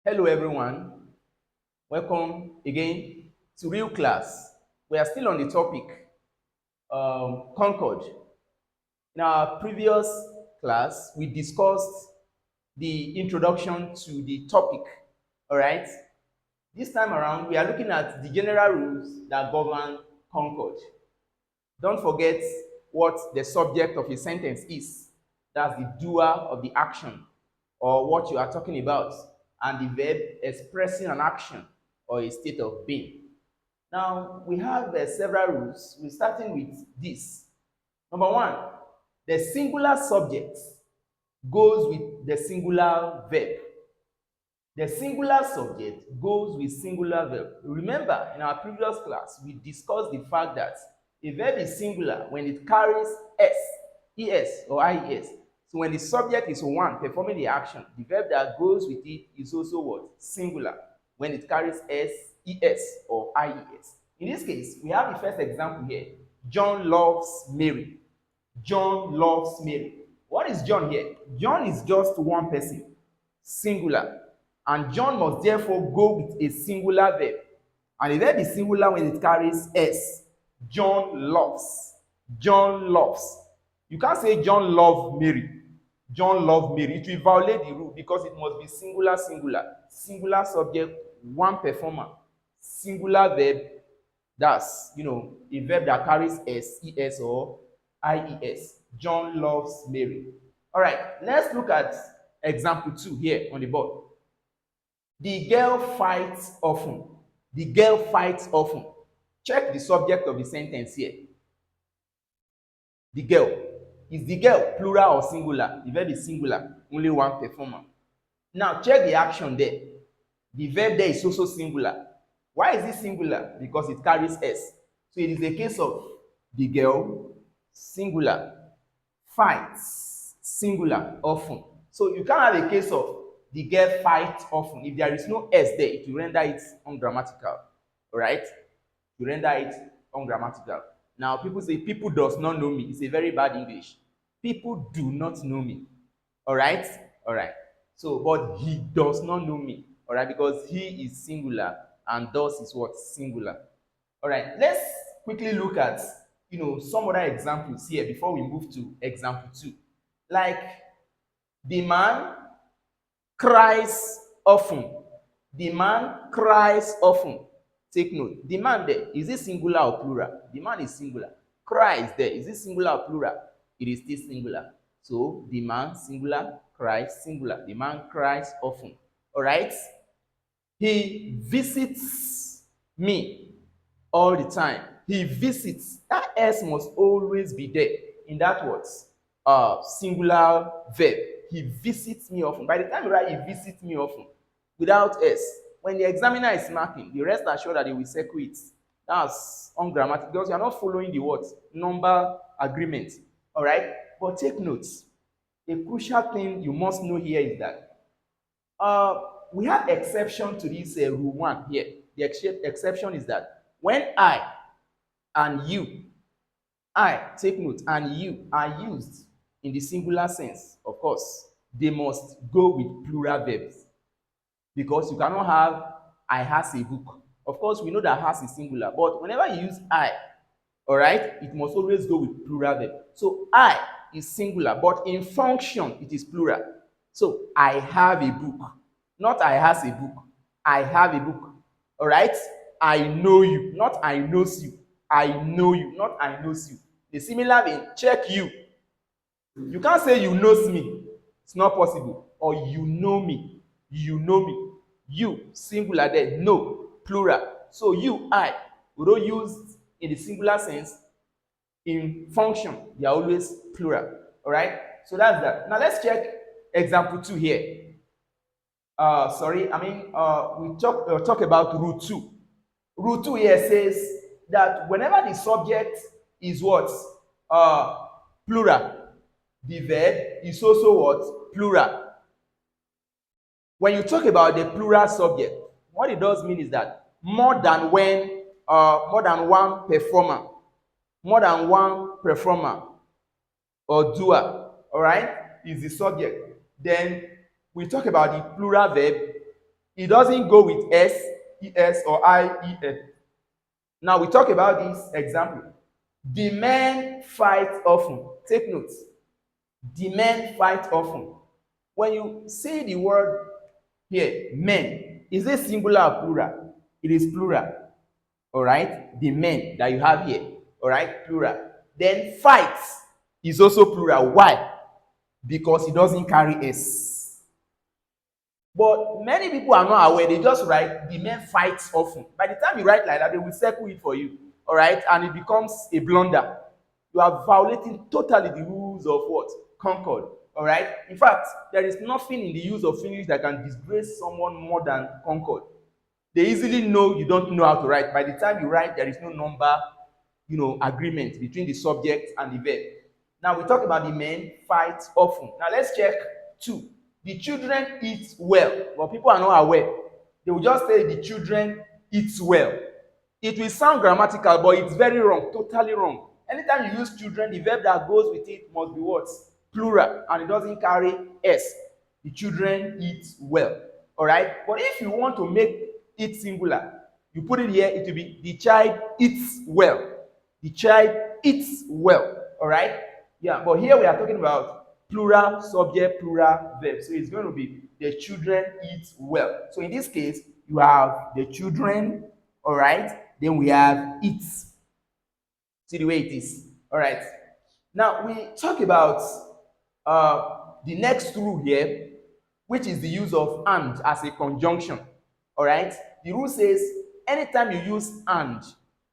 Hello everyone, welcome again to Real Class. We are still on the topic Concord. In our previous class, we discussed the introduction to the topic. All right. This time around, we are looking at the general rules that govern Concord. Don't forget what the subject of a sentence is. That's the doer of the action or what you are talking about, and the verb expressing an action or a state of being. Now, we have several rules. We're starting with this. Number one, the singular subject goes with the singular verb. The singular subject goes with singular verb. Remember, in our previous class, we discussed the fact that a verb is singular when it carries s, es, or ies. So when the subject is one performing the action, the verb that goes with it is also what? Singular. When it carries s, es, or ies. In this case, we have the first example here. John loves Mary. John loves Mary. What is John here? John is just one person, singular. And John must therefore go with a singular verb. And the verb is singular when it carries S. John loves. John loves. You can't say John loved Mary. John loved Mary. It will violate the rule because it must be singular, singular. Singular subject, one performer. Singular verb, that's, a verb that carries S, ES, or IES. John loves Mary. All right, let's look at example 2 here on the board. The girl fights often. The girl fights often. Check the subject of the sentence here. The girl. Is the girl plural or singular? The verb is singular. Only one performer. Now check the action there. The verb there is also singular. Why is it singular? Because it carries S. So it is a case of the girl, singular, fights, singular, often. So you can't have a case of the girl fights often. If there is no S there, it will render it ungrammatical. Alright? To render it ungrammatical. Now, people say people does not know me. It's a very bad English. People do not know me. Alright? Alright. So, but he does not know me. Alright? Because he is singular and does is what? Singular. Alright. Let's quickly look at, some other examples here before we move to example 2. Like, the man cries often. The man cries often. Take note. The man there, is it singular or plural? The man is singular. Cries there, is it singular or plural? It is still singular. So the man singular, cries singular. The man cries often. All right? He visits me all the time. He visits. That S must always be there in that words. Singular verb. He visits me often. By the time you write he visits me often, without S, when the examiner is marking, the rest assured that they will circle it. That's ungrammatical because you are not following the words number agreement. All right? But take notes. A crucial thing you must know here is that we have exception to this rule 1 here. The exception is that when I and you, I, take note, and you are used in the singular sense, of course, they must go with plural verbs. Because you cannot have I has a book. Of course, we know that has is singular, but whenever you use I, all right, it must always go with plural verb. So I is singular, but in function, it is plural. So I have a book, not I has a book. I have a book, all right? I know you, not I knows you. I know you, not I knows you. The similar thing, check you. You can't say you knows me. It's not possible. Or you know me. You know me. You, singular there, no, plural. So you, I, we don't use in the singular sense. In function, they are always plural. All right? So that's that. Now let's check example 2 here. We talk about rule 2. Rule 2 here says that whenever the subject is what? Plural. The verb is also what? Plural. When you talk about the plural subject, what it does mean is that more than one performer or doer, all right, is the subject. Then we talk about the plural verb. It doesn't go with s, es, or I, es. Now we talk about this example. The men fight often. Take note. The men fight often. When you see the word here, men, is it singular or plural? It is plural. All right? The men that you have here. All right? Plural. Then fight is also plural. Why? Because it doesn't carry s. But many people are not aware. They just write the men fight often. By the time you write like that, they will circle it for you. All right? And it becomes a blunder. You are violating totally the rules of what? Concord. All right? In fact, there is nothing in the use of English that can disgrace someone more than Concord. They easily know you don't know how to write. By the time you write, there is no number, agreement between the subject and the verb. Now we talk about the men fight often. Now let's check 2. The children eat well, but people are not aware. They will just say the children eat well. It will sound grammatical, but it's very wrong, totally wrong. Anytime you use children, the verb that goes with it must be what? Plural, and it doesn't carry s. The children eat well. All right? But if you want to make it singular, you put it here, it will be the child eats well. The child eats well. All right? Yeah, but here we are talking about plural subject, plural verb. So it's going to be the children eat well. So in this case, you have the children, all right? Then we have eat. See the way it is. All right. Now we talk about the next rule here, which is the use of and as a conjunction. All right. The rule says anytime you use and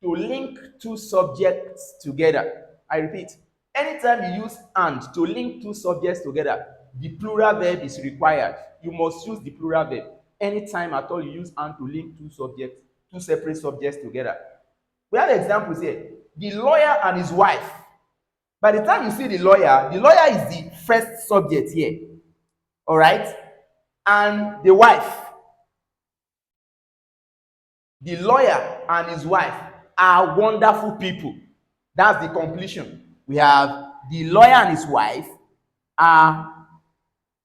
to link two subjects together, I repeat, anytime you use and to link two subjects together, the plural verb is required. You must use the plural verb. Anytime at all you use and to link two separate subjects together. We have examples here. The lawyer and his wife. By the time you see the lawyer is the first subject here. All right? And the wife. The lawyer and his wife are wonderful people. That's the completion. We have the lawyer and his wife are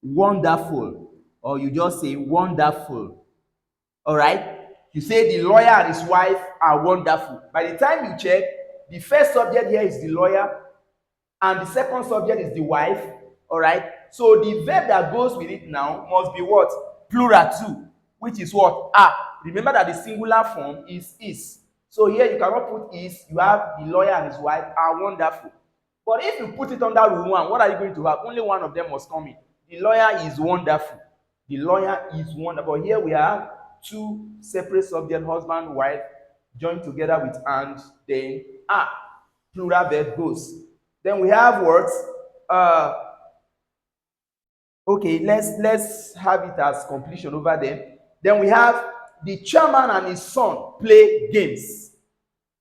wonderful. Or you just say wonderful. All right? You say the lawyer and his wife are wonderful. By the time you check, the first subject here is the lawyer, and the second subject is the wife. All right? So the verb that goes with it now must be what? Plural too, which is what? Are. Remember that the singular form is. So here you cannot put is. You have the lawyer and his wife are wonderful. But if you put it under rule 1, what are you going to have? Only one of them must come in. The lawyer is wonderful. The lawyer is wonderful. Here we have two separate subjects, husband, wife, joined together with and, then are. Plural verb goes. Then we have words. Okay, let's have it as completion over there. Then we have the chairman and his son play games.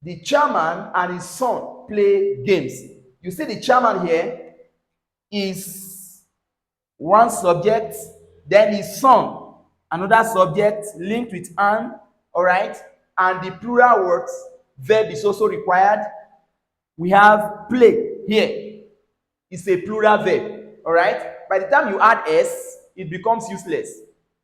The chairman and his son play games. You see the chairman here is one subject, then his son, another subject linked with an, all right? And the plural words, verb is also required. We have play here. It's a plural verb, all right? By the time you add s, it becomes useless.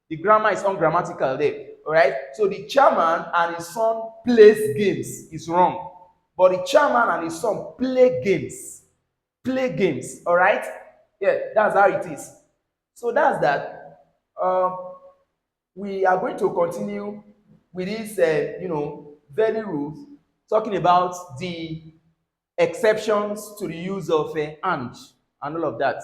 The grammar is ungrammatical there, all right? So the chairman and his son plays games is wrong. But the chairman and his son play games. Play games, all right? Yeah, that's how it is. So that's that. We are going to continue with these, very rules, talking about the exceptions to the use of and all of that.